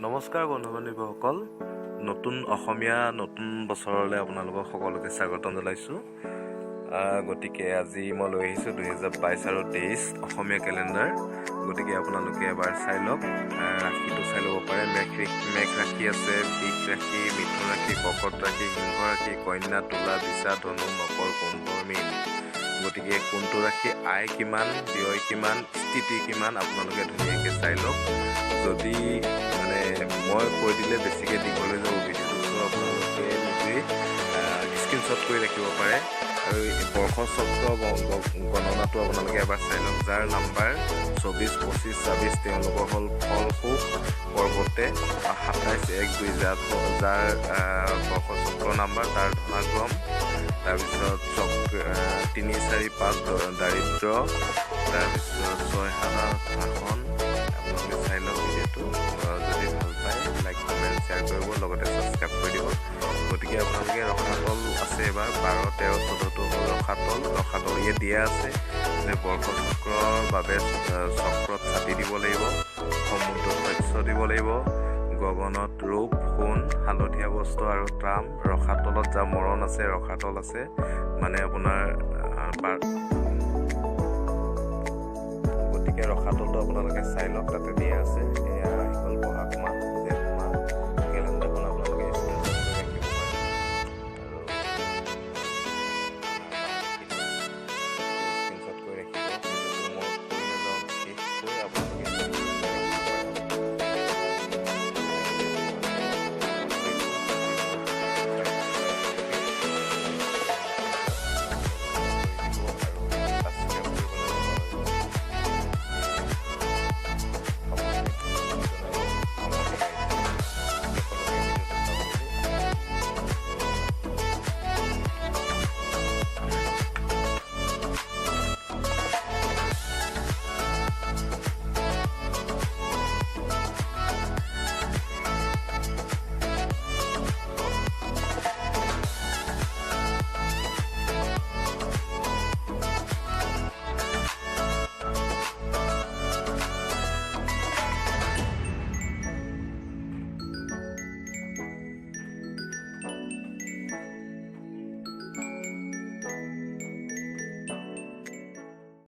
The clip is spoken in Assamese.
নমস্কাৰ বন্ধু-বান্ধৱীসকল, নতুন অসমীয়া নতুন বছৰলৈ আপোনালোকক সকলোকে স্বাগতম জনাইছোঁ। গতিকে আজি মই লৈ আহিছোঁ 2022 আৰু 23 অসমীয়া কেলেণ্ডাৰ। গতিকে আপোনালোকে এবাৰ চাই লওক, ৰাশিটো চাই ল'ব পাৰে। মেঘ ৰাশি আছে, বৃষ ৰাশি, মিথুন ৰাশি, কৰ্কট ৰাশি, সিংহ ৰাশি, কন্যা, তুলা, বৃষা, ধনু, মকৰ, কুম্ভ, মীন। গতিকে কোনটো ৰাশি আয় কিমান, ব্যয় কিমান, স্থিতি কিমান আপোনালোকে ধুনীয়াকৈ চাই লওক। যদি মই কৈ দিলে বেছিকৈ দীঘলৈ যাব ভিডিঅ'টো, আপোনালোকে নিজেই স্ক্ৰীনশ্বট কৰি ৰাখিব পাৰে। আৰু এই বৰ্ষচক্ৰ গণনাটো আপোনালোকে এবাৰ চাই লওক। যাৰ নাম্বাৰ 24, 25, 26 তেওঁলোকৰ হ'ল ফলসুখ পৰ্বতে 27, 1, 2, যাৰ বৰ্ষচক্ৰ নাম্বাৰ, তাৰ ধনাক্ৰম, তাৰপিছত 3, 4, 5 দাৰিদ্ৰ, তাৰপিছত 6, 7, 8 শাসন। আপোনালোকে চাই লওক ভিডিঅ'টো। যদি ভাল পায় লাইক, কমেণ্ট, শ্বেয়াৰ কৰিব, লগতে ছাবস্ক্ৰাইব কৰি দিব। গতিকে আপোনালোকে ৰসাতল আছে এবাৰ 12, 13, 14টো হ'ল ৰসাতল ইয়াত দিয়া আছে যে বৰ্ষচক্ৰৰ বাবে চক্ৰত ছাতি দিব লাগিব, সমুদ্ৰত শস্য দিব লাগিব, গগনত ৰূপ, সোণ, হালধীয়া বস্ত্ৰ আৰু ট্ৰাম। ৰসাতলত যা মৰণ আছে, ৰসাতল আছে মানে আপোনাৰ গতিকে ৰসাতলটো আপোনালোকে চাই লওক, তাতে দিয়া আছে।